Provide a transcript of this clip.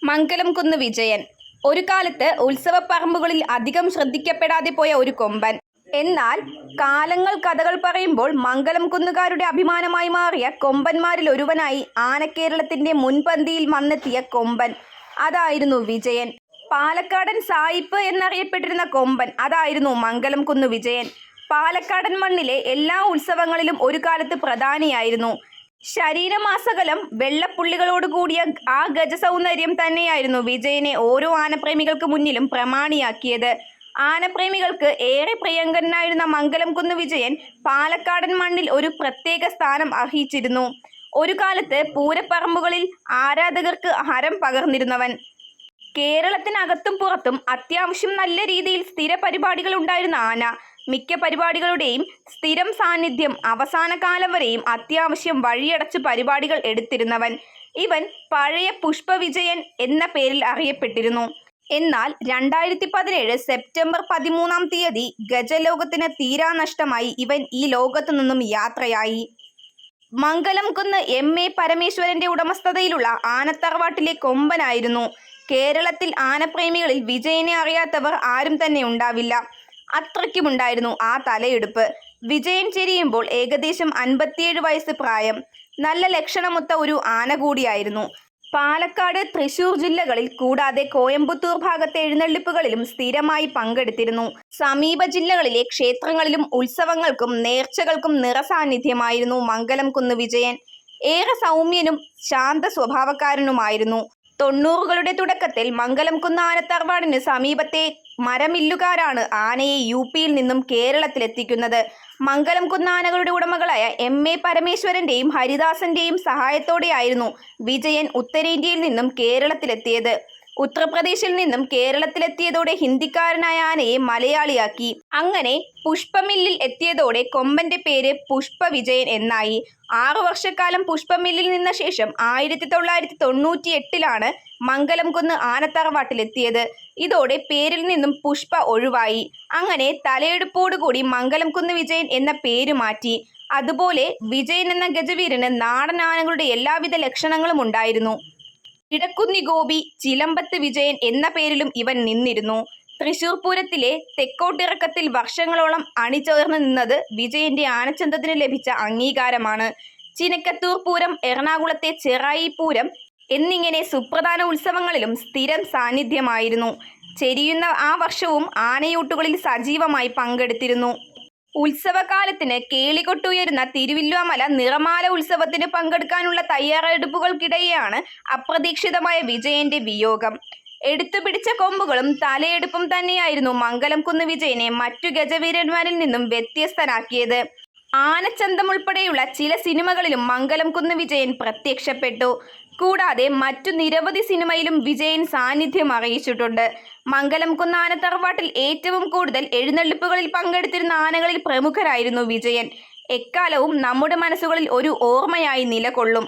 മംഗലം കുന്ന് വിജയൻ ഒരു കാലത്ത് ഉത്സവപ്പറമ്പുകളിൽ അധികം ശ്രദ്ധിക്കപ്പെടാതെ പോയ ഒരു കൊമ്പൻ. എന്നാൽ കാലങ്ങൾ കഥകൾ പറയുമ്പോൾ മംഗലം കുന്നുകാരുടെ അഭിമാനമായി മാറിയ കൊമ്പന്മാരിൽ ഒരുവനായി ആനക്കേരളത്തിന്റെ മുൻപന്തിയിൽ വന്നെത്തിയ കൊമ്പൻ, അതായിരുന്നു വിജയൻ. പാലക്കാടൻ സായിപ്പ് എന്നറിയപ്പെട്ടിരുന്ന കൊമ്പൻ അതായിരുന്നു മംഗലം കുന്ന് വിജയൻ. പാലക്കാടൻ മണ്ണിലെ എല്ലാ ഉത്സവങ്ങളിലും ഒരു കാലത്ത് പ്രധാനിയായിരുന്നു. ശരീരമാസകലം വെള്ളപ്പുള്ളികളോടുകൂടിയ ആ ഗജസൗന്ദര്യം തന്നെയായിരുന്നു വിജയനെ ഓരോ ആനപ്രേമികൾക്ക് മുന്നിലും പ്രമാണിയാക്കിയത്. ആനപ്രേമികൾക്ക് ഏറെ പ്രിയങ്കരനായിരുന്ന മംഗലം കുന്ന് വിജയൻ പാലക്കാടൻ മണ്ണിൽ ഒരു പ്രത്യേക സ്ഥാനം അർഹിച്ചിരുന്നു. ഒരു കാലത്ത് പൂരപ്പറമ്പുകളിൽ ആരാധകർക്ക് ഹരം പകർന്നിരുന്നവൻ. കേരളത്തിനകത്തും പുറത്തും അത്യാവശ്യം നല്ല രീതിയിൽ സ്ഥിര പരിപാടികൾ ഉണ്ടായിരുന്ന ആന. മിക്ക പരിപാടികളുടെയും സ്ഥിരം സാന്നിധ്യം, അവസാന കാലം വരെയും അത്യാവശ്യം വഴിയടച്ച് പരിപാടികൾ എടുത്തിരുന്നവൻ. ഇവൻ പഴയ പുഷ്പവിജയൻ എന്ന പേരിൽ അറിയപ്പെട്ടിരുന്നു. എന്നാൽ 2017 സെപ്റ്റംബർ 13 ഗജലോകത്തിന് തീരാനഷ്ടമായി ഇവൻ ഈ ലോകത്തു നിന്നും യാത്രയായി. മംഗലം കുന്ന് MA പരമേശ്വരന്റെ ഉടമസ്ഥതയിലുള്ള ആനത്തറവാട്ടിലെ കൊമ്പനായിരുന്നു. കേരളത്തിൽ ആനപ്രേമികളിൽ വിജയനെ അറിയാത്തവർ ആരും തന്നെ ഉണ്ടാവില്ല. അത്രയ്ക്കുമുണ്ടായിരുന്നു ആ തലയെടുപ്പ്. വിജയൻ ചെരിയുമ്പോൾ ഏകദേശം 57 വയസ്സ് പ്രായം. നല്ല ലക്ഷണമൊത്ത ഒരു ആന കൂടിയായിരുന്നു. പാലക്കാട്, തൃശൂർ ജില്ലകളിൽ കൂടാതെ കോയമ്പത്തൂർ ഭാഗത്തെ എഴുന്നള്ളിപ്പുകളിലും സ്ഥിരമായി പങ്കെടുത്തിരുന്നു. സമീപ ജില്ലകളിലെ ക്ഷേത്രങ്ങളിലും ഉത്സവങ്ങൾക്കും നേർച്ചകൾക്കും നിറസാന്നിധ്യമായിരുന്നു മംഗലം കുന്ന് വിജയൻ. ഏറെ സൗമ്യനും ശാന്ത സ്വഭാവക്കാരനുമായിരുന്നു. 90കളുടെ തുടക്കത്തിൽ മംഗലം കുന്ന് ആനത്തറവാടിന് സമീപത്തെ മരമില്ലുകാരാണ് ആനയെ UP-യിൽ നിന്നും കേരളത്തിലെത്തിക്കുന്നത്. മംഗലം കുന്ന് ആനകളുടെ ഉടമകളായ MA പരമേശ്വരന്റെയും ഹരിദാസന്റെയും സഹായത്തോടെയായിരുന്നു വിജയൻ ഉത്തരേന്ത്യയിൽ നിന്നും കേരളത്തിലെത്തിയത്. ഉത്തർപ്രദേശിൽ നിന്നും കേരളത്തിലെത്തിയതോടെ ഹിന്ദിക്കാരനായ ആനയെ മലയാളിയാക്കി. അങ്ങനെ പുഷ്പമില്ലിൽ എത്തിയതോടെ കൊമ്പന്റെ പേര് പുഷ്പവിജയൻ എന്നായി. 6 വർഷക്കാലം പുഷ്പമില്ലിൽ നിന്ന ശേഷം 1998 മംഗലം കുന്ന് ആനത്തറവാട്ടിലെത്തിയത്. ഇതോടെ പേരിൽ നിന്നും പുഷ്പ ഒഴിവായി. അങ്ങനെ തലയെടുപ്പോടുകൂടി മംഗലം കുന്ന് വിജയൻ എന്ന പേര് മാറ്റി. അതുപോലെ വിജയൻ എന്ന ഗജവീരന് നാടൻ ആനകളുടെ എല്ലാവിധ ലക്ഷണങ്ങളും ഉണ്ടായിരുന്നു. ഇടക്കുന്നി ഗോപി, ചിലമ്പത്ത് വിജയൻ എന്ന പേരിലും ഇവൻ നിന്നിരുന്നു. തൃശൂർ പൂരത്തിലെ തെക്കോട്ടിറക്കത്തിൽ വർഷങ്ങളോളം അണിചേർന്ന് നിന്നത് വിജയന്റെ ആനച്ചന്തത്തിന് ലഭിച്ച അംഗീകാരമാണ്. ചിനക്കത്തൂർ പൂരം, എറണാകുളത്തെ ചെറായി പൂരം എന്നിങ്ങനെ സുപ്രധാന ഉത്സവങ്ങളിലും സ്ഥിരം സാന്നിധ്യമായിരുന്നു. ചെരിയുന്ന ആ വർഷവും ആനയൂട്ടുകളിൽ സജീവമായി പങ്കെടുത്തിരുന്നു. ഉത്സവകാലത്തിന് കേളികൊട്ടുയരുന്ന തിരുവില്വാമല നിറമാല ഉത്സവത്തിന് പങ്കെടുക്കാനുള്ള തയ്യാറെടുപ്പുകൾക്കിടെയാണ് അപ്രതീക്ഷിതമായ വിജയന്റെ വിയോഗം. എടുത്തുപിടിച്ച കൊമ്പുകളും തലയെടുപ്പും തന്നെയായിരുന്നു മംഗലം കുന്ന് വിജയനെ മറ്റു ഗജവീരന്മാരിൽ നിന്നും വ്യത്യസ്തനാക്കിയത്. ആനച്ചന്തം ഉൾപ്പെടെയുള്ള ചില സിനിമകളിലും മംഗലം കുന്ന് വിജയൻ പ്രത്യക്ഷപ്പെട്ടു. കൂടാതെ മറ്റു നിരവധി സിനിമയിലും വിജയൻ സാന്നിധ്യം അറിയിച്ചിട്ടുണ്ട്. മംഗലം കുന്ന് ആനത്തറവാട്ടിൽ ഏറ്റവും കൂടുതൽ എഴുന്നള്ളിപ്പുകളിൽ പങ്കെടുത്തിരുന്ന ആനകളിൽ പ്രമുഖരായിരുന്നു വിജയൻ. എക്കാലവും നമ്മുടെ മനസ്സുകളിൽ ഒരു ഓർമ്മയായി നിലകൊള്ളും.